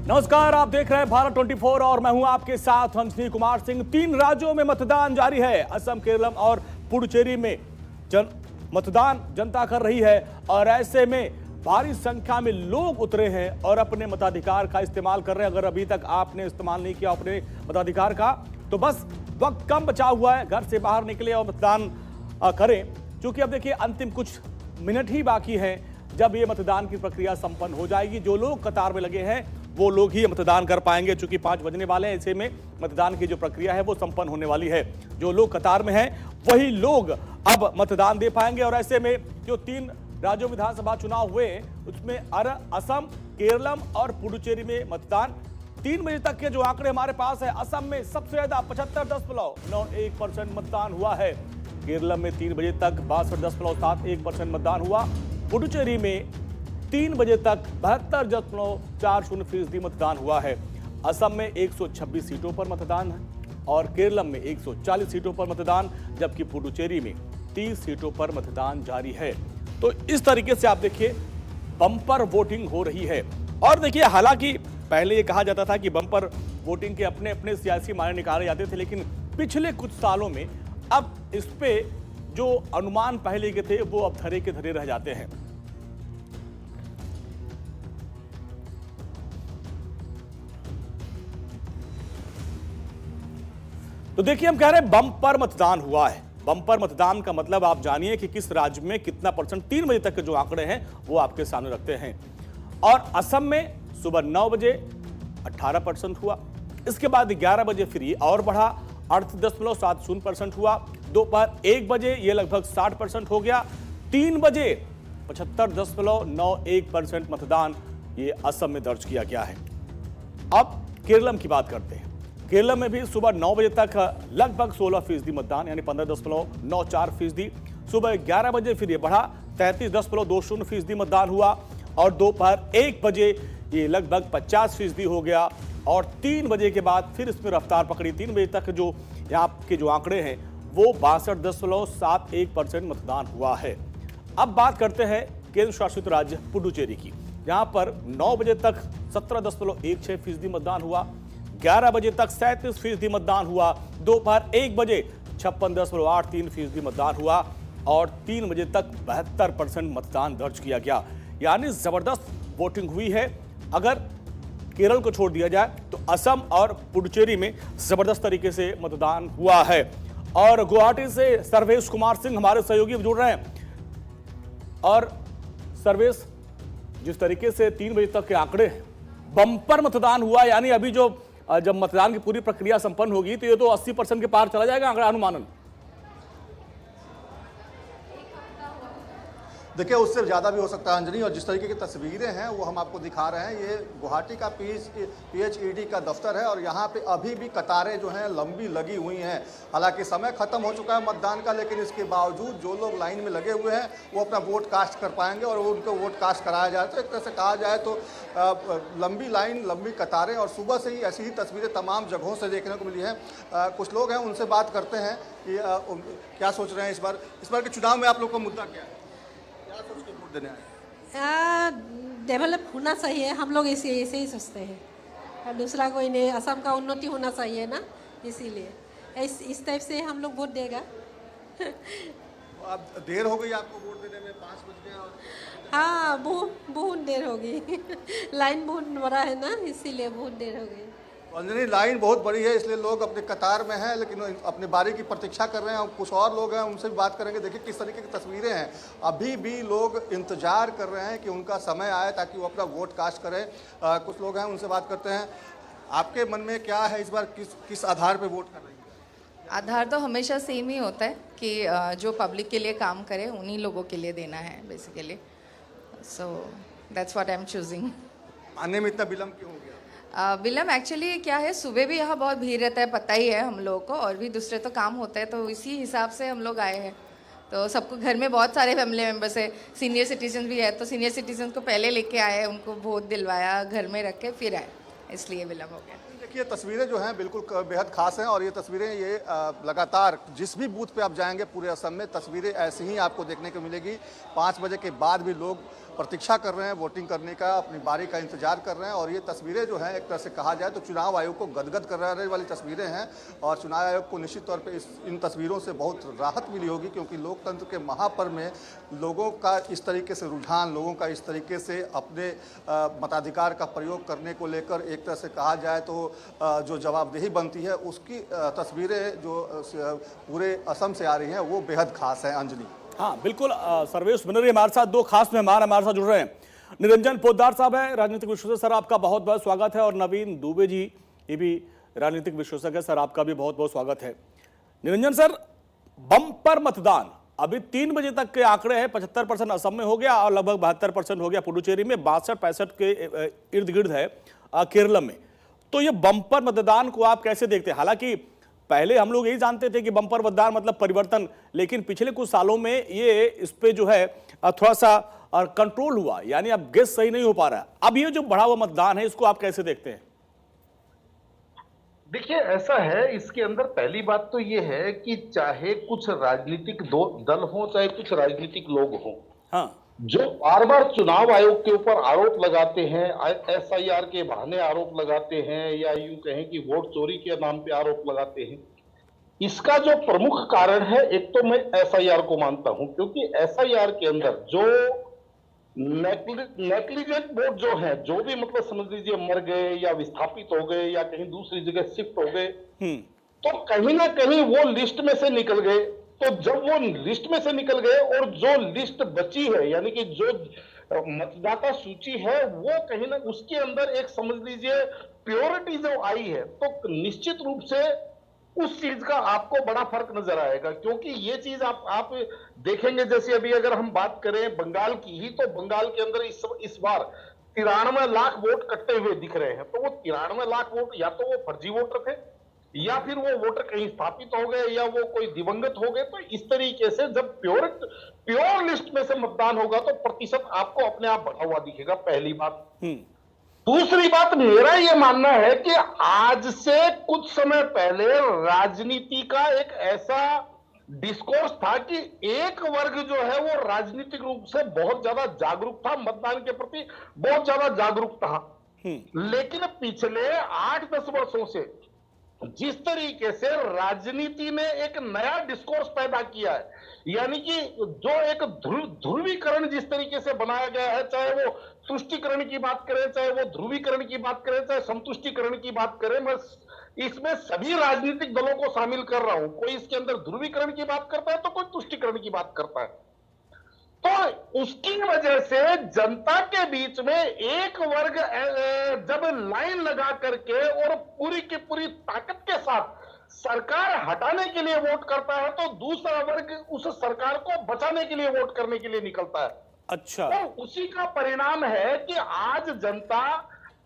नमस्कार, आप देख रहे हैं भारत 24 और मैं हूं आपके साथ अंजनी कुमार सिंह। 3 राज्यों में मतदान जारी है। असम, केरलम और पुडुचेरी में मतदान जनता कर रही है और ऐसे में भारी संख्या में लोग उतरे हैं और अपने मताधिकार का इस्तेमाल कर रहे हैं। अगर अभी तक आपने इस्तेमाल नहीं किया अपने मताधिकार का तो बस वक्त कम बचा हुआ है, घर से बाहर निकले और मतदान करें, क्योंकि अब देखिए अंतिम कुछ मिनट ही बाकी है जब ये मतदान की प्रक्रिया संपन्न हो जाएगी। जो लोग कतार में लगे हैं वो लोग ही मतदान कर पाएंगे, चूंकि 5 बजने वाले हैं। ऐसे में मतदान की जो प्रक्रिया है वो संपन्न होने वाली है। जो लोग कतार में हैं वही लोग अब मतदान दे पाएंगे और ऐसे में जो 3 राज्यों विधानसभा चुनाव हुए उसमें असम, केरलम और पुडुचेरी में मतदान 3 बजे तक के जो आंकड़े हमारे पास है, असम में सबसे ज्यादा 75.91% मतदान हुआ है। केरलम में 3 बजे तक 62.71% मतदान हुआ। पुडुचेरी में 3 बजे तक 72.40% मतदान हुआ है। असम में 126 सीटों पर मतदान है और केरलम में 140 सीटों पर मतदान, जबकि पुडुचेरी में 30 सीटों पर मतदान जारी है। तो इस तरीके से आप देखिए बम्पर वोटिंग हो रही है। और देखिए, हालांकि पहले ये कहा जाता था कि बम्पर वोटिंग के अपने अपने सियासी मायने निकाले जाते थे, लेकिन पिछले कुछ सालों में अब इस पे जो अनुमान पहले के थे वो अब धरे के धरे रह जाते हैं। तो देखिए, हम कह रहे हैं बम्पर मतदान हुआ है। बम्पर मतदान का मतलब आप जानिए कि किस राज्य में कितना परसेंट। 3 बजे तक के जो आंकड़े हैं वो आपके सामने रखते हैं। और असम में सुबह 9 बजे 18% हुआ, इसके बाद 11 बजे फिर ये और बढ़ा 38.70% हुआ। दोपहर 1 बजे ये लगभग 60% हो गया। 3 बजे 75.91% मतदान ये असम में दर्ज किया गया है। अब केरलम की बात करते हैं। केरलम में भी सुबह 9 बजे तक लगभग 16% मतदान, यानी 15.94%। सुबह 11 बजे फिर ये बढ़ा 33.20% मतदान हुआ और दोपहर 1 बजे ये लगभग 50% हो गया। और 3 बजे के बाद फिर इसमें रफ्तार पकड़ी। 3 बजे तक जो यहाँ के जो आंकड़े हैं वो 62.71% मतदान हुआ है। अब बात करते हैं केंद्र शासित राज्य पुडुचेरी की, जहां पर 9 बजे तक 17.16% मतदान हुआ, 11 बजे तक 37% मतदान हुआ, दोपहर 1 बजे 56.83% मतदान हुआ और 3 बजे तक 72% मतदान दर्ज किया गया। यानी जबरदस्त वोटिंग हुई है। अगर केरल को छोड़ दिया जाए तो असम और पुडुचेरी में जबरदस्त तरीके से मतदान हुआ है। और गुवाहाटी से सर्वेश कुमार सिंह हमारे सहयोगी जुड़ रहे हैं। और सर्वेश, जिस तरीके से 3 बजे तक के आंकड़े बम्पर मतदान हुआ, यानी अभी जो जब मतदान की पूरी प्रक्रिया संपन्न होगी तो ये तो 80% के पार चला जाएगा आंकड़ा अनुमानन। देखिए, उससे ज़्यादा भी हो सकता है अंजनी। और जिस तरीके की तस्वीरें हैं वो हम आपको दिखा रहे हैं, ये गुवाहाटी का PHED का दफ्तर है और यहाँ पे अभी भी कतारें जो हैं लंबी लगी हुई हैं। हालांकि समय खत्म हो चुका है मतदान का, लेकिन इसके बावजूद जो लोग लाइन में लगे हुए हैं वो अपना वोट कास्ट कर पाएंगे और वो उनको वोट कास्ट कराया जाए। तो एक तरह से कहा जाए तो लंबी लाइन, लंबी कतारें, और सुबह से ही ऐसी ही तस्वीरें तमाम जगहों से देखने को मिली हैं। कुछ लोग हैं, उनसे बात करते हैं कि क्या सोच रहे हैं इस बार के चुनाव में आप लोग का मुद्दा क्या है, सोच के वोट देने आए? डेवलप होना चाहिए, हम लोग ऐसे ही सोचते हैं। और दूसरा कोई नहीं, असम का उन्नति होना चाहिए ना, इसीलिए इस टाइप से हम लोग वोट देगा। अब देर हो गई आपको वोट देने में, 5 बज गए और हाँ, बहुत देर हो गई। लाइन बहुत बड़ा है ना, इसीलिए बहुत देर हो गई। अंजनी, लाइन बहुत बड़ी है इसलिए लोग अपने कतार में हैं, लेकिन अपनी बारी की प्रतीक्षा कर रहे हैं। कुछ और लोग हैं, उनसे भी बात करेंगे। देखिए किस तरीके की तस्वीरें हैं। अभी भी लोग इंतजार कर रहे हैं कि उनका समय आए ताकि वो अपना वोट कास्ट करें। कुछ लोग हैं, उनसे बात करते हैं। आपके मन में क्या है इस बार, किस आधार पर वोट कर रही है? आधार तो हमेशा सेम ही होता है कि जो पब्लिक के लिए काम करे उन्हीं लोगों के लिए देना है basically. So that's what I am choosing. आने में इतना विलम्ब क्यों हो गया? विलम्ब एक्चुअली क्या है, सुबह भी यहाँ बहुत भीड़ रहता है, पता ही है हम लोगों को, और भी दूसरे तो काम होता है, तो इसी हिसाब से हम लोग आए हैं। तो सबको घर में बहुत सारे फैमिली मेम्बर्स है, सीनियर सिटीजन भी है, तो सीनियर सिटीजन को पहले लेके आए, उनको वोट दिलवाया, घर में रख के फिर आए, इसलिए विलम्ब हो गया। देखिए तस्वीरें जो हैं बिल्कुल बेहद खास हैं और ये तस्वीरें ये लगातार जिस भी बूथ पे आप जाएंगे पूरे असम में तस्वीरें ऐसी ही आपको देखने को मिलेगी। 5 बजे के बाद भी लोग प्रतीक्षा कर रहे हैं वोटिंग करने का, अपनी बारी का इंतजार कर रहे हैं और ये तस्वीरें जो हैं एक तरह से कहा जाए तो चुनाव आयोग को गदगद कराने वाली तस्वीरें हैं और चुनाव आयोग को निश्चित तौर पे इन तस्वीरों से बहुत राहत मिली होगी क्योंकि लोकतंत्र के महापर्व में लोगों का इस तरीके से रुझान, लोगों का इस तरीके से अपने मताधिकार का प्रयोग करने को लेकर एक तरह से कहा जाए तो जो जवाबदेही बनती है उसकी तस्वीरें जो पूरे असम से आ रही हैं वो बेहद खास है। अंजलि। हाँ बिल्कुल, सर्वेश बनर्जी हमारे साथ, दो खास मेहमान हमारे साथ जुड़ रहे हैं। निरंजन पोद्दार साहब है राजनीतिक विश्लेषक, सर आपका बहुत बहुत स्वागत है। और नवीन दुबे जी, ये भी राजनीतिक विश्लेषक है, सर आपका भी बहुत बहुत स्वागत है। निरंजन सर, बम्पर मतदान अभी 3 बजे तक के आंकड़े हैं, 75% असम में हो गया और लगभग 72% हो गया पुडुचेरी में, 62-65 के इर्द गिर्द है केरल में। तो ये बम्पर मतदान को आप कैसे देखते हैं? हालांकि पहले हम लोग यही जानते थे कि बम्पर मतदान मतलब परिवर्तन, लेकिन पिछले कुछ सालों में ये इस पे जो है थोड़ा सा कंट्रोल हुआ, यानी अब गेस सही नहीं हो पा रहा है। अब ये जो बढ़ा हुआ मतदान है इसको आप कैसे देखते हैं? देखिए ऐसा है, इसके अंदर पहली बात तो ये है कि चाहे कुछ राजनीतिक दल हो, चाहे कुछ राजनीतिक लोग हों, हाँ, जो बार बार चुनाव आयोग के ऊपर आरोप लगाते हैं, एसआईआर के बहाने आरोप लगाते हैं या यूं कहें कि वोट चोरी के नाम पे आरोप लगाते हैं, इसका जो प्रमुख कारण है, एक तो मैं एसआईआर को मानता हूं क्योंकि एसआईआर के अंदर जो नेग्लिजेंट वोट जो है, जो भी मतलब समझ लीजिए मर गए या विस्थापित हो गए या कहीं दूसरी जगह शिफ्ट हो गए, तो कहीं ना कहीं वो लिस्ट में से निकल गए। तो जब वो लिस्ट में से निकल गए और जो लिस्ट बची है, यानी कि जो मतदाता सूची है, वो कहीं ना उसके अंदर एक समझ लीजिए प्योरिटी जो आई है, तो निश्चित रूप से उस चीज का आपको बड़ा फर्क नजर आएगा। क्योंकि ये चीज आप देखेंगे, जैसे अभी अगर हम बात करें बंगाल की ही, तो बंगाल के अंदर इस बार 93 लाख वोट कटते हुए दिख रहे हैं। तो वो 93 लाख वोट या तो वो फर्जी वोटर थे या फिर वो वोटर कहीं स्थापित हो गए या वो कोई दिवंगत हो गए। तो इस तरीके से जब प्योर लिस्ट में से मतदान होगा तो प्रतिशत आपको अपने आप बढ़ा हुआ दिखेगा, पहली बात। दूसरी बात, मेरा यह मानना है कि आज से कुछ समय पहले राजनीति का एक ऐसा डिस्कोर्स था कि एक वर्ग जो है वो राजनीतिक रूप से बहुत ज्यादा जागरूक था, मतदान के प्रति बहुत ज्यादा जागरूक था। लेकिन पिछले 8-10 वर्षों से जिस तरीके से राजनीति ने एक नया डिस्कोर्स पैदा किया है, यानी कि जो एक ध्रुवीकरण जिस तरीके से बनाया गया है, चाहे वो तुष्टीकरण की बात करें, चाहे वो ध्रुवीकरण की बात करें, चाहे संतुष्टिकरण की बात करें, मैं इसमें सभी राजनीतिक दलों को शामिल कर रहा हूं। कोई इसके अंदर ध्रुवीकरण की बात करता है तो कोई तुष्टीकरण की बात करता है। तो उसकी वजह से जनता के बीच में एक वर्ग जब लाइन लगा करके और पूरी की पूरी ताकत के साथ सरकार हटाने के लिए वोट करता है, तो दूसरा वर्ग उस सरकार को बचाने के लिए वोट करने के लिए निकलता है। अच्छा, तो उसी का परिणाम है कि आज जनता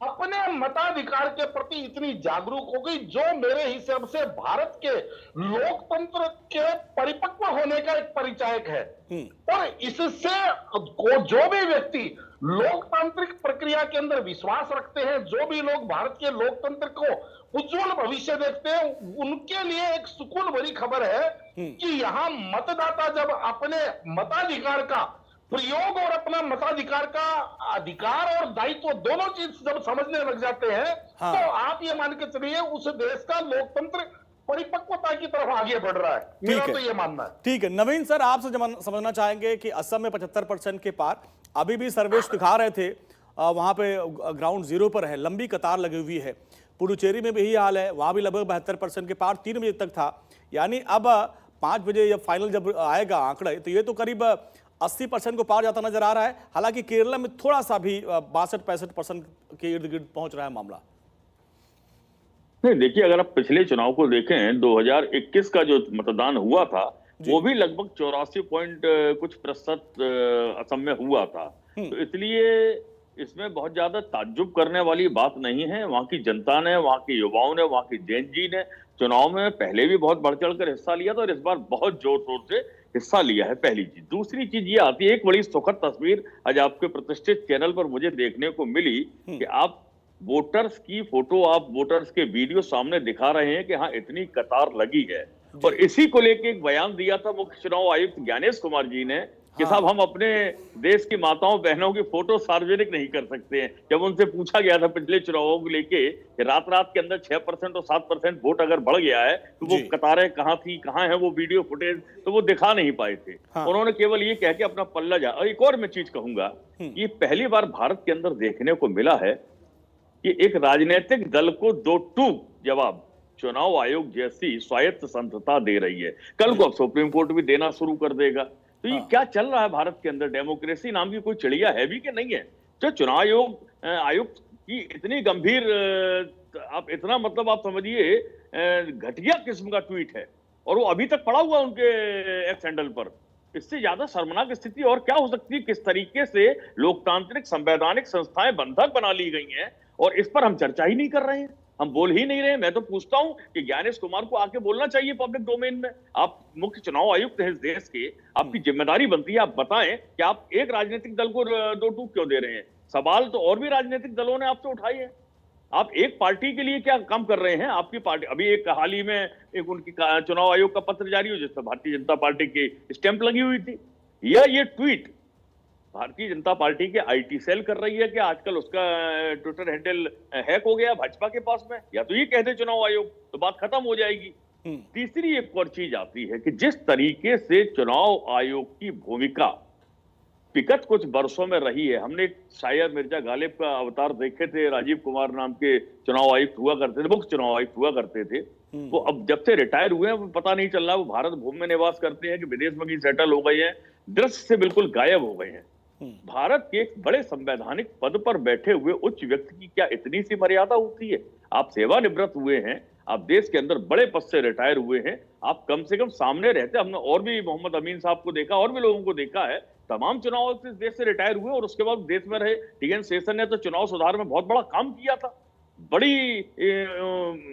अपने मताधिकार के प्रति इतनी जागरूक हो गई, जो मेरे हिसाब से भारत के लोकतंत्र के परिपक्व होने का एक परिचायक है। और इससे जो भी व्यक्ति लोकतांत्रिक प्रक्रिया के अंदर विश्वास रखते हैं, जो भी लोग भारत के लोकतंत्र को उज्जवल भविष्य देखते हैं, उनके लिए एक सुकून भरी खबर है कि यहाँ मतदाता जब अपने मताधिकार का प्रयोग और अपना मताधिकार का अधिकार और दायित्व दोनों चीज जब समझने लग जाते हैं, हाँ, तो आप ये मान के चलिए उस देश का लोकतंत्र परिपक्वता की तरफ आगे बढ़ रहा है। मेरा तो ये मानना है। ठीक है नवीन सर, आपसे समझना चाहेंगे कि असम में 75% के पार अभी भी सर्वेश दिखा रहे थे, वहां पे ग्राउंड जीरो पर है, लंबी कतार लगी हुई है। पुडुचेरी में भी यही हाल है, वहां भी लगभग 72% के पार 3 बजे तक था। यानी अब 5 बजे या फाइनल जब आएगा आंकड़ा, तो ये तो करीब 80% को पार जाता नजर आ रहा है। हालांकि केरला में थोड़ा सा भी 62-65% के इर्द गिर्द पहुंच रहा है मामला। नहीं, देखिए अगर आप पिछले चुनाव को देखें, 2021 का जो मतदान हुआ था वो भी लगभग 84 कुछ प्रतिशत असम में हुआ था। तो इसलिए इसमें बहुत ज्यादा ताज्जुब करने वाली बात नहीं है। वहां की जनता ने, वहां के युवाओं ने, वहां की जेन जी ने चुनाव में पहले भी बहुत बढ़ चढ़ कर हिस्सा लिया था और इस बार बहुत जोर शोर से हिस्सा लिया है, पहली चीज। दूसरी चीज ये आती है, एक बड़ी सुखद तस्वीर आज आपके प्रतिष्ठित चैनल पर मुझे देखने को मिली कि आप वोटर्स की फोटो, आप वोटर्स के वीडियो सामने दिखा रहे हैं कि हाँ इतनी कतार लगी है। और इसी को लेके एक बयान दिया था मुख्य चुनाव आयुक्त ज्ञानेश कुमार जी ने कि साहब हम अपने देश की माताओं बहनों की फोटो सार्वजनिक नहीं कर सकते हैं। जब उनसे पूछा गया था पिछले चुनावों को लेके कि रात के अंदर 6% और 7% वोट अगर बढ़ गया है तो वो कतारें कहाँ थी, कहाँ है वो वीडियो फुटेज, तो वो दिखा नहीं पाए थे। उन्होंने केवल ये कह के अपना पल्ला जा। और एक और मैं चीज कहूंगा कि पहली बार भारत के अंदर देखने को मिला है कि एक राजनीतिक दल को दो टूक जवाब चुनाव आयोग जैसी स्वायत्त संस्थता दे रही है। कल को अब सुप्रीम कोर्ट भी देना शुरू कर देगा। तो ये क्या चल रहा है भारत के अंदर? डेमोक्रेसी नाम की कोई चिड़िया है भी कि नहीं है? जो चुनाव आयुक्त की इतनी गंभीर, आप इतना मतलब आप समझिए घटिया किस्म का ट्वीट है और वो अभी तक पड़ा हुआ उनके एक्स हैंडल पर। इससे ज्यादा शर्मनाक स्थिति और क्या हो सकती है? किस तरीके से लोकतांत्रिक संवैधानिक संस्थाएं बंधक बना ली गई हैं और इस पर हम चर्चा ही नहीं कर रहे हैं, हम बोल ही नहीं रहे। मैं तो पूछता हूं कि ज्ञानेश कुमार को आके बोलना चाहिए पब्लिक डोमेन में। आप मुख्य चुनाव आयुक्त हैं इस देश के, आपकी जिम्मेदारी बनती है आप बताएं कि आप एक राजनीतिक दल को दो टूक क्यों दे रहे हैं। सवाल तो और भी राजनीतिक दलों ने आपसे उठाए हैं। आप एक पार्टी के लिए क्या काम कर रहे हैं? आपकी पार्टी अभी एक हाल ही में एक उनकी चुनाव आयोग का पत्र जारी हुआ जिसमें भारतीय जनता पार्टी की स्टैंप लगी हुई थी। या ये ट्वीट भारतीय जनता पार्टी के आईटी सेल कर रही है कि आजकल उसका ट्विटर हैंडल हैक हो गया भाजपा के पास में, या तो ये कहते चुनाव आयोग तो बात खत्म हो जाएगी। तीसरी एक और चीज आती है कि जिस तरीके से चुनाव आयोग की भूमिका विगत कुछ वर्षों में रही है, हमने शायर मिर्जा गालिब का अवतार देखे थे। राजीव कुमार नाम के चुनाव आयुक्त हुआ करते थे, मुख्य चुनाव आयुक्त हुआ करते थे। वो अब जब से रिटायर हुए हैं वो पता नहीं चल रहा वो भारत भूमि में निवास करते हैं कि विदेश में कहीं सेटल हो गए हैं, दृश्य से बिल्कुल गायब हो गए हैं। भारत के एक बड़े संवैधानिक पद पर बैठे हुए उच्च व्यक्ति की क्या इतनी सी मर्यादा होती है? आप सेवानिवृत्त हुए हैं, आप देश के अंदर बड़े पद से रिटायर हुए हैं, आप कम से कम सामने रहते। हमने और भी मोहम्मद अमीन साहब को देखा, और भी लोगों को देखा है, तमाम चुनाव से देश से रिटायर हुए और उसके बाद देश में रहे। टीएन शेषन ने तो चुनाव सुधार में बहुत बड़ा काम किया था। बड़ी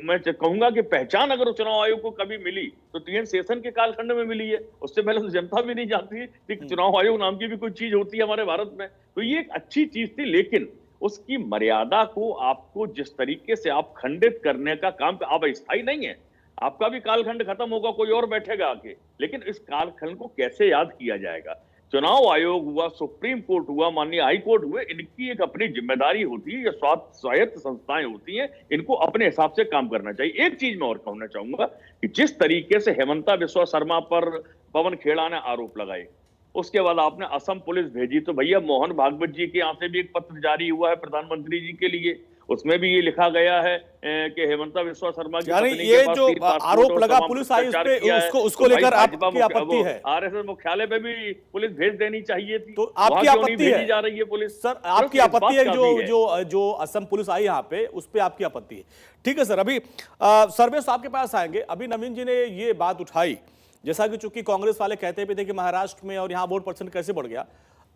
मैं कहूंगा कि पहचान अगर चुनाव आयोग को कभी मिली तो टीएन शेषन के कालखंड में मिली है। उससे पहले तो जनता भी नहीं जानती कि चुनाव आयोग नाम की भी कोई चीज होती है हमारे भारत में। तो ये एक अच्छी चीज थी, लेकिन उसकी मर्यादा को आपको जिस तरीके से आप खंडित करने का काम, आप स्थायी नहीं है, आपका भी कालखंड खत्म होगा, कोई और बैठेगा आके, लेकिन इस कालखंड को कैसे याद किया जाएगा? चुनाव आयोग हुआ, सुप्रीम कोर्ट हुआ, माननीय हाई कोर्ट हुए, इनकी एक अपनी जिम्मेदारी होती है, ये स्वायत्त संस्थाएं होती हैं, इनको अपने हिसाब से काम करना चाहिए। एक चीज मैं और कहना चाहूंगा कि जिस तरीके से हेमंता बिस्वा शर्मा पर पवन खेड़ा ने आरोप लगाए, उसके बाद आपने असम पुलिस भेजी, तो भैया मोहन भागवत जी के यहाँ से भी एक पत्र जारी हुआ है प्रधानमंत्री जी के लिए, उसमें भी ये लिखा गया है कि हेमंता बिस्वा शर्मा की यानी ये जो आरोप लगा पुलिस आई उस पे उसको लेकर आपकी आपत्ति है? आरएसएस मुख्यालय पे भी पुलिस भेज देनी चाहिए थी, तो आपकी आपत्ति है? जा रही है पुलिस। सर आपकी आपत्ति है जो असम पुलिस आई यहाँ पे, उस पे आपकी आपत्ति है? ठीक है सर, अभी सर्वे साहब के पास आएंगे। अभी नवीन जी ने ये बात उठाई, जैसा कि चूंकि कांग्रेस वाले कहते भी थे कि महाराष्ट्र में और यहाँ वोट परसेंट कैसे बढ़ गया,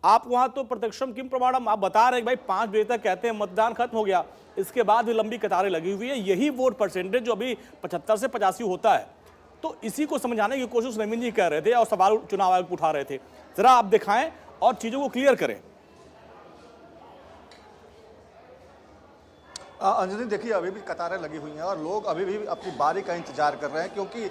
आप वहां तो प्रत्यक्षम किम प्रमाणम आप बता रहे हैं भाई 5 बजे तक कहते हैं मतदान खत्म हो गया, इसके बाद भी लंबी कतारें लगी हुई है, यही वोट परसेंटेज जो अभी 75 से 85 होता है। तो इसी को समझाने की कोशिश नवीन जी कर रहे थे और सवाल चुनाव आयोग उठा रहे थे। जरा आप दिखाएं और चीजों को क्लियर करें। अंजलि देखिए, अभी भी कतारें लगी हुई हैं और लोग अभी भी अपनी बारी का इंतजार कर रहे हैं, क्योंकि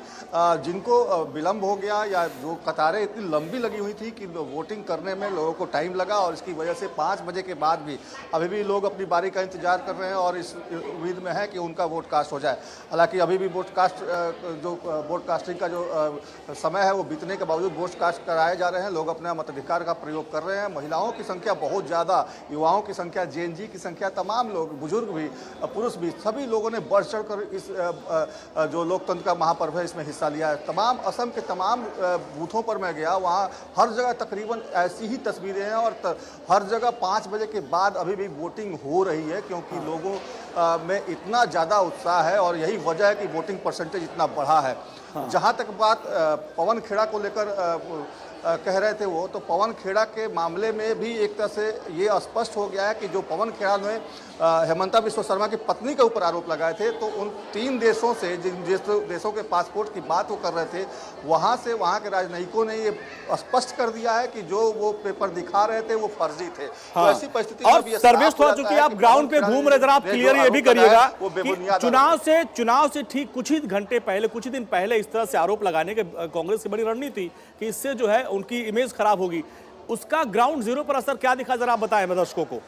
जिनको विलंब हो गया या जो कतारें इतनी लंबी लगी हुई थी कि वोटिंग करने में लोगों को टाइम लगा, और इसकी वजह से 5 बजे के बाद भी अभी भी लोग अपनी बारी का इंतजार कर रहे हैं और इस उम्मीद में है कि उनका वोट कास्ट हो जाए। हालांकि अभी भी वोट कास्टिंग का जो समय है वो बीतने के बावजूद वोट कास्ट कराए जा रहे हैं। लोग अपने मताधिकार का प्रयोग कर रहे हैं। महिलाओं की संख्या बहुत ज़्यादा, युवाओं की संख्या, जेएनजी की संख्या, तमाम लोग, बुजुर्ग भी, पुरुष भी, सभी लोगों ने बढ़ चढ़कर इस जो लोकतंत्र का महापर्व है इसमें हिस्सा लिया है। तमाम असम के तमाम बूथों पर मैं गया, वहाँ हर जगह तकरीबन ऐसी ही तस्वीरें हैं और हर जगह 5 बजे के बाद अभी भी वोटिंग हो रही है, क्योंकि लोगों में इतना ज़्यादा उत्साह है और यही वजह है कि वोटिंग परसेंटेज इतना बढ़ा है। जहाँ तक बात पवन खेड़ा को लेकर कह रहे थे वो, तो पवन खेड़ा के मामले में भी एक तरह से ये स्पष्ट हो गया है कि जो पवन खेड़ा ने हेमंता बिश्व शर्मा की पत्नी के ऊपर आरोप लगाए थे, तो उन 3 देशों से जिन देशों के पासपोर्ट की बात वो कर रहे थे, वहाँ से वहाँ के राजनयिकों ने ये स्पष्ट कर दिया है कि जो वो पेपर दिखा रहे थे वो फर्जी थे। हाँ। तो ऐसी परिस्थिति में और भी ये सर्विस साफ हो हो जाता चुकी है है, आप कि ग्राउंड पे पवन खेड़ा घूम रहे, जरा आप ने जो क्लियर ये भी आरोप लगाया करिएगा वो कि बेबुनियाद चुनाव से ठीक कुछ ही घंटे पहले, कुछ ही दिन पहले इस तरह से आरोप लगाने के कांग्रेस की बड़ी रणनीति कि इससे जो है उनकी इमेज खराब होगी, उसका ग्राउंड जीरो पर असर क्या दिखा, जरा आप बताएं दर्शकों को।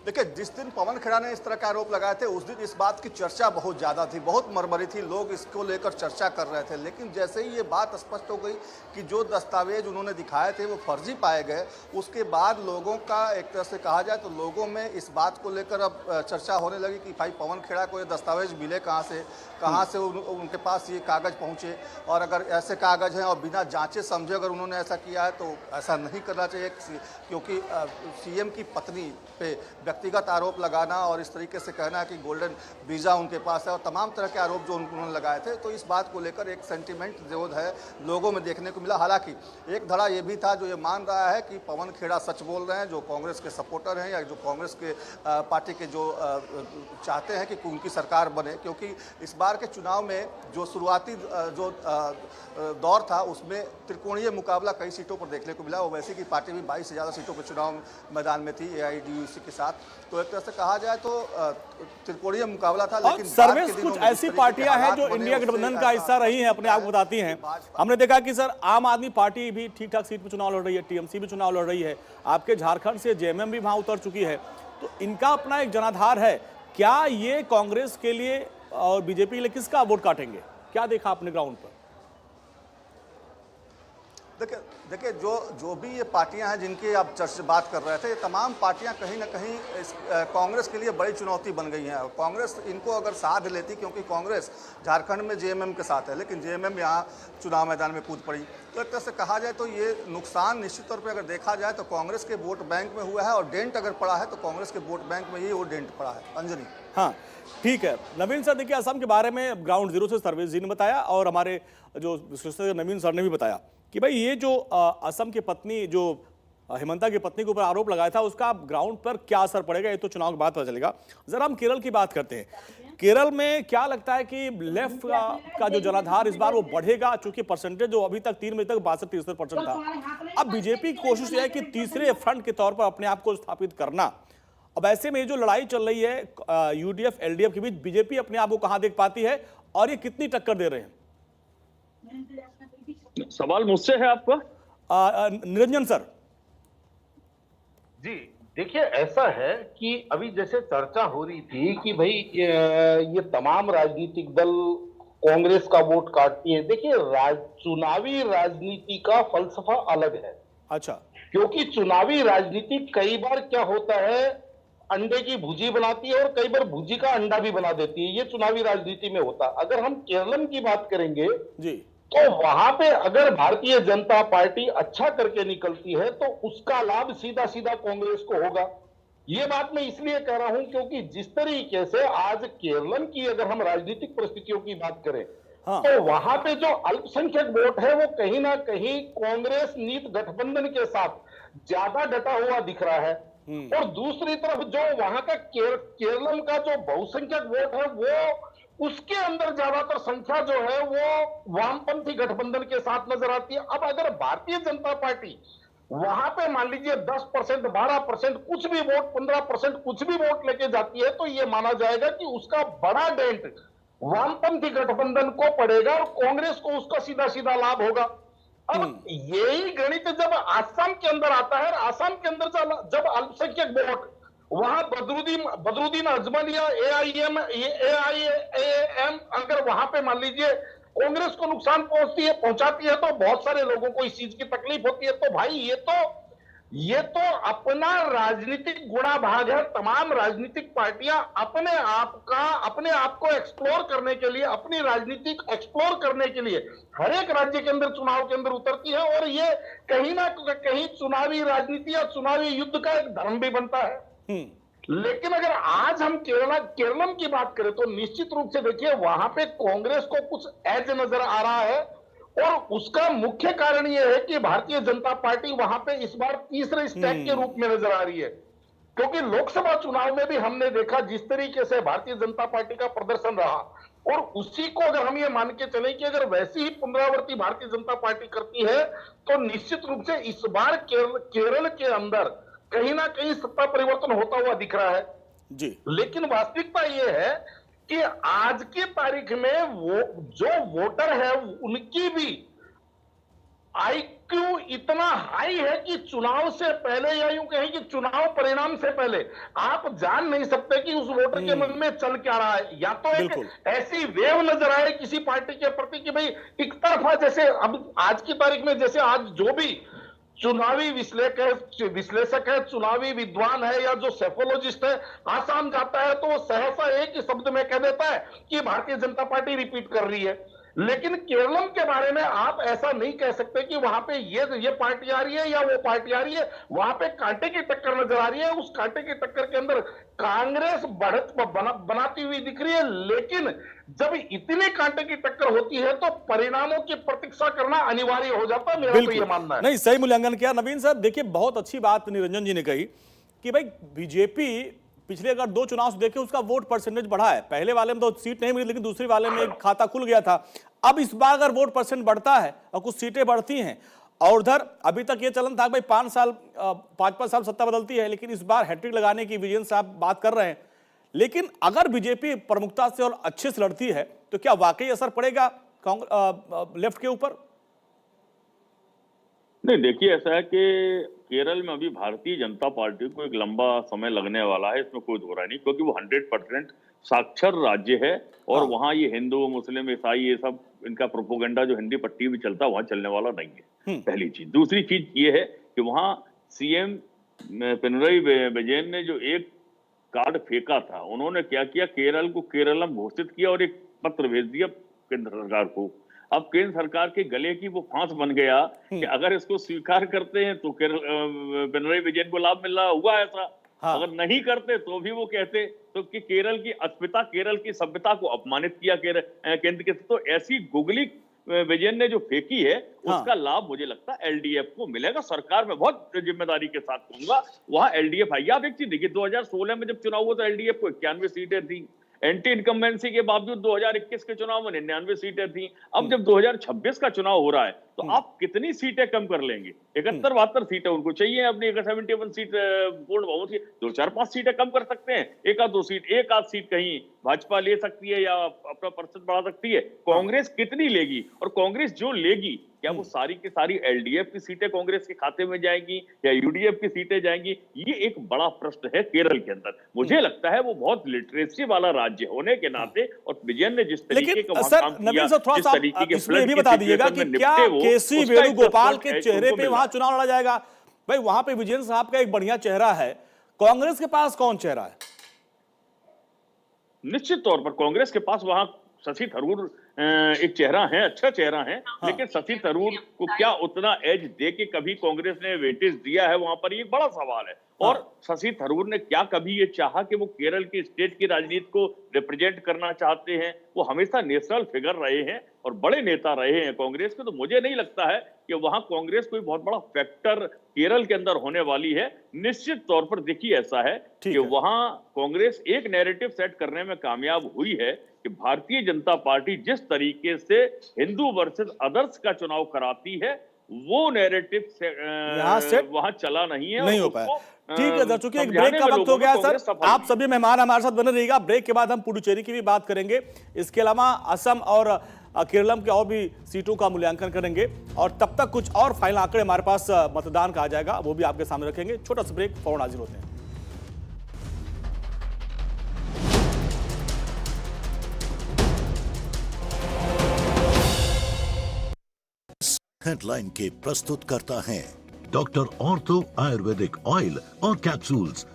देखिए, जिस दिन पवन खेड़ा ने इस तरह के आरोप लगाए थे उस दिन इस बात की चर्चा बहुत ज़्यादा थी, बहुत मरमरी थी, लोग इसको लेकर चर्चा कर रहे थे। लेकिन जैसे ही ये बात स्पष्ट हो गई कि जो दस्तावेज उन्होंने दिखाए थे वो फर्जी पाए गए, उसके बाद लोगों का एक तरह से कहा जाए तो लोगों में इस बात को लेकर अब चर्चा होने लगी कि भाई पवन खेड़ा को ये दस्तावेज मिले कहाँ से उनके पास ये कागज़ पहुँचे, और अगर ऐसे कागज़ हैं और बिना जाँचे समझे अगर उन्होंने ऐसा किया है तो ऐसा नहीं करना चाहिए, क्योंकि सीएम की पत्नी पे व्यक्तिगत आरोप लगाना और इस तरीके से कहना है कि गोल्डन वीज़ा उनके पास है और तमाम तरह के आरोप जो उन्होंने लगाए थे, तो इस बात को लेकर एक सेंटिमेंट जो है लोगों में देखने को मिला। हालांकि एक धड़ा ये भी था जो ये मान रहा है कि पवन खेड़ा सच बोल रहे हैं, जो कांग्रेस के सपोर्टर हैं या जो कांग्रेस के पार्टी के जो चाहते हैं कि उनकी सरकार बने, क्योंकि इस बार के चुनाव में जो शुरुआती जो दौर था उसमें त्रिकोणीय मुकाबला कई सीटों पर देखने को मिला। ओवैसी की पार्टी भी 22 से ज़्यादा सीटों पर चुनाव मैदान में थी AIADUMके के साथ, तो एक तरह से कहा जाए तो त्रिकोणीय मुकाबला था। लेकिन सर्विस कुछ ऐसी पार्टियां हैं जो इंडिया गठबंधन का हिस्सा रही हैं, अपने आप को बताती हैं। हमने देखा कि सर आम आदमी पार्टी भी ठीक ठाक सीट पर चुनाव लड़ रही है, TMC भी चुनाव लड़ रही है, आपके झारखंड से JMM भी वहां उतर चुकी है, तो इनका अपना एक जनाधार है। क्या ये कांग्रेस के लिए और बीजेपी के लिए किसका वोट काटेंगे, क्या देखा आपने ग्राउंड पर? देखिए जो भी ये पार्टियां हैं जिनकी आप बात कर रहे थे, ये तमाम पार्टियां कहीं ना कहीं कांग्रेस के लिए बड़ी चुनौती बन गई हैं। कांग्रेस इनको अगर साथ लेती, क्योंकि कांग्रेस झारखंड में JMM के साथ है, लेकिन JMM यहाँ चुनाव मैदान में कूद पड़ी, तो एक तरह से कहा जाए तो ये नुकसान निश्चित तौर पर अगर देखा जाए तो कांग्रेस के वोट बैंक में हुआ है, और डेंट अगर पड़ा है तो कांग्रेस के वोट बैंक में ही वो डेंट पड़ा है। अंजनी, हाँ ठीक है। नवीन सर, देखिए असम के बारे में ग्राउंड जीरो से सर्विस जी ने बताया और हमारे जो विश्लेषक नवीन सर ने भी बताया कि भाई ये जो असम की पत्नी, जो हेमंता की पत्नी के ऊपर आरोप लगाया था, उसका ग्राउंड पर क्या असर पड़ेगा ये तो चुनाव के बाद पता चलेगा। जरा हम केरल की बात करते हैं। केरल में क्या लगता है कि लेफ्ट का जो जनाधार इस बार वो बढ़ेगा, चूंकि परसेंटेज जो अभी तक 3 बजे तक 62-63% था। अब बीजेपी की कोशिश है कि तीसरे फ्रंट के तौर पर अपने आप को स्थापित करना। अब ऐसे में जो लड़ाई चल रही है UDF LDF के बीच, बीजेपी अपने आप को कहां देख पाती है और ये कितनी टक्कर दे रहे हैं? सवाल मुझसे है आपका? निरंजन सर जी देखिए, ऐसा है कि अभी जैसे चर्चा हो रही थी कि भाई ये तमाम राजनीतिक दल कांग्रेस का वोट काटती है। देखिए, चुनावी राजनीति का फलसफा अलग है। अच्छा, क्योंकि चुनावी राजनीति कई बार क्या होता है, अंडे की भुजी बनाती है और कई बार भुजी का अंडा भी बना देती है। ये चुनावी राजनीति में होता है। अगर हम केरल की बात करेंगे जी, तो वहां पे अगर भारतीय जनता पार्टी अच्छा करके निकलती है तो उसका लाभ सीधा सीधा कांग्रेस को होगा। ये बात मैं इसलिए कह रहा हूं क्योंकि जिस तरीके से आज केरल की अगर हम राजनीतिक परिस्थितियों की बात करें, हाँ, तो वहां पे जो अल्पसंख्यक वोट है वो कहीं ना कहीं कांग्रेस नीत गठबंधन के साथ ज्यादा डटा हुआ दिख रहा है। और दूसरी तरफ जो वहां का केरल का जो बहुसंख्यक वोट है वो उसके अंदर ज्यादातर संख्या जो है वो वामपंथी गठबंधन के साथ नजर आती है। अब अगर भारतीय जनता पार्टी वहां पे मान लीजिए 10%, 12%, कुछ भी वोट 15%, कुछ भी वोट लेके जाती है, तो ये माना जाएगा कि उसका बड़ा डेंट वामपंथी गठबंधन को पड़ेगा और कांग्रेस को उसका सीधा सीधा लाभ होगा। अब यही गणित जब आसाम के अंदर आता है, आसाम के अंदर जब अल्पसंख्यक वोट वहां बदरुद्दीन अजमल या AIM अगर वहां पे मान लीजिए कांग्रेस को नुकसान पहुंचाती है तो बहुत सारे लोगों को इस चीज की तकलीफ होती है। तो भाई ये तो अपना राजनीतिक गुणा भाग है। तमाम राजनीतिक पार्टियां अपने आप को एक्सप्लोर करने के लिए, अपनी राजनीतिक एक्सप्लोर करने के लिए हर एक राज्य के अंदर चुनाव के अंदर उतरती है, और ये कहीं ना कहीं चुनावी राजनीति या चुनावी युद्ध का एक धर्म भी बनता है। लेकिन अगर आज हम केरलम की बात करें तो निश्चित रूप से देखिए वहां पे कांग्रेस को कुछ एज नजर आ रहा है, और उसका मुख्य कारण यह है कि भारतीय जनता पार्टी वहां पे इस बार तीसरे स्टैक के रूप में नजर आ रही है। क्योंकि लोकसभा चुनाव में भी हमने देखा जिस तरीके से भारतीय जनता पार्टी का प्रदर्शन रहा, और उसी को अगर हम ये मान के चले कि अगर वैसी ही पुनरावृत्ति भारतीय जनता पार्टी करती है तो निश्चित रूप से इस बार केरल के अंदर कहीं ना कहीं सत्ता परिवर्तन होता हुआ दिख रहा है जी। लेकिन वास्तविकता यह है कि आज की तारीख में वो जो वोटर है उनकी भी आईक्यू इतना हाई है कि चुनाव से पहले, या यूं कहें कि चुनाव परिणाम से पहले आप जान नहीं सकते कि उस वोटर के मन में चल क्या रहा है। या तो एक ऐसी वेव नजर आए किसी पार्टी के प्रति कि भाई एक तरफा, जैसे अब आज की तारीख में जैसे आज जो भी चुनावी विश्लेषक है, चुनावी विद्वान है, या जो सेफोलॉजिस्ट है, आसाम जाता है तो वो सहसा एक ही शब्द में कह देता है कि भारतीय जनता पार्टी रिपीट कर रही है। लेकिन केरलम के बारे में आप ऐसा नहीं कह सकते कि वहां पे ये पार्टी आ रही है या वो पार्टी आ रही है। वहां पे कांटे की टक्कर नजर आ रही है। उस कांटे की टक्कर के अंदर कांग्रेस बढ़त बनाती हुई दिख रही है, लेकिन जब इतने कांटे की टक्कर होती है तो परिणामों की प्रतीक्षा करना अनिवार्य हो जाता है। मेरा तो ये मानना है। नहीं, सही मूल्यांकन किया नवीन साहब। देखिए, बहुत अच्छी बात निरंजन जी ने कही कि भाई बीजेपी पिछले अगर 2 चुनाव से देखें उसका वोट परसेंटेज बढ़ा है। पहले वाले में तो सीट नहीं मिली, लेकिन दूसरे वाले में खाता खुल गया था। अब इस बार अगर वोट परसेंट बढ़ता है और कुछ सीटें बढ़ती हैं, और उधर अभी तक ये चलन था भाई 5 साल सत्ता बदलती है, लेकिन इस बार हैट्रिक लगाने की विजयन साहब बात कर रहे हैं। लेकिन अगर बीजेपी प्रमुखता से और अच्छे से लड़ती है तो क्या वाकई असर पड़ेगा लेफ्ट के ऊपर? नहीं, देखिए ऐसा है कि केरल में अभी भारतीय जनता पार्टी को एक लंबा समय लगने वाला है, इसमें कोई दो राय नहीं, क्योंकि वो 100% साक्षर राज्य है और वहाँ ये हिंदू मुस्लिम ईसाई ये सब इनका प्रोपोगंडा जो हिंदी पट्टी भी चलता है वहाँ चलने वाला नहीं है। पहली चीज। दूसरी चीज ये है कि वहाँ सीएम पिनरई विजयन ने जो एक कार्ड फेंका था, उन्होंने क्या किया, केरल को केरलम घोषित किया और एक पत्र भेज दिया केंद्र सरकार को। अब केंद्र सरकार के गले की वो फांस बन गया कि अगर इसको स्वीकार करते हैं तो पिनरई विजयन को लाभ मिल रहा हुआ ऐसा, अगर नहीं करते तो भी वो कहते तो कि केरल की अस्मिता, केरल की सभ्यता को अपमानित किया केंद्र के। तो ऐसी गुगली विजयन ने जो फेंकी है उसका लाभ मुझे लगता है एलडीएफ को मिलेगा। सरकार में बहुत जिम्मेदारी के साथ कहूंगा, वहां एलडीएफ आई। आप एक चीज देखिए, 2016 में जब चुनाव हुआ तो एलडीएफ को 91 सीटें थी, एंटी इनकम्बेंसी के बावजूद 2021 के चुनाव में 99 सीटें थी। अब जब 2026 का चुनाव हो रहा है तो आप कितनी सीटें कम कर लेंगे? 71-72 सीटें उनको चाहिए अपनी, 71 सीट पूर्ण बहुमत की, 2-4-5 सीटें कम कर सकते हैं। एक आध सीट कहीं भाजपा ले सकती है या अपना प्रतिशत बढ़ा सकती है। कांग्रेस कितनी लेगी? और कांग्रेस जो लेगी क्या वो सारी की सारी एलडीएफ की सीटें कांग्रेस के खाते में जाएंगी या यूडीएफ की सीटें जाएंगी? ये एक बड़ा प्रश्न है केरल के अंदर। मुझे लगता है वो बहुत लिटरेसी वाला राज्य होने के नाते, और विजयन ने जिस तरीके का काम किया, जिस तरीके के इसमें भी बता दीजिएगा कि क्या केसी वेणुगोपाल के चेहरे पे वहां चुनाव लड़ा जाएगा? भाई वहां पे विजयन साहब का एक बढ़िया चेहरा है, कांग्रेस के पास कौन चेहरा है? निश्चित तौर पर कांग्रेस के पास वहां शशि थरूर एक चेहरा है, अच्छा चेहरा है, लेकिन शशि थरूर को क्या उतना एज दे के कभी कांग्रेस ने वेटेज दिया है, वहां पर ये बड़ा सवाल है। और शशि थरूर ने क्या कभी ये चाहा कि वो केरल की स्टेट की राजनीति को रिप्रेजेंट करना चाहते हैं? वो हमेशा नेशनल फिगर रहे हैं और बड़े नेता रहे हैं कांग्रेस के, तो मुझे नहीं लगता है कि वहां कांग्रेस कोई बहुत बड़ा फैक्टर केरल के अंदर होने वाली है। निश्चित तौर पर देखिए ऐसा है कि वहां कांग्रेस एक नैरेटिव सेट करने में कामयाब हुई है कि भारतीय जनता पार्टी जिस तरीके से हिंदू वर्सेस अदर्स का चुनाव कराती है, वो नैरेटिव वहां चला नहीं हो पाया। ठीक है दर्शकों, एक ब्रेक का वक्त हो गया सर। आप सभी मेहमान हमारे साथ बने रहिएगा। ब्रेक के बाद हम पुडुचेरी की भी बात करेंगे, इसके अलावा असम और केरलम के और भी सीटों का मूल्यांकन करेंगे, और तब तक कुछ और फाइनल आंकड़े हमारे पास मतदान का आ जाएगा, वो भी आपके सामने रखेंगे। छोटा सा ब्रेक, फौरन हाजिर होते हैं। हेडलाइन के प्रस्तुत करता है डॉक्टर ऑर्थो आयुर्वेदिक ऑयल और कैप्सूल्स,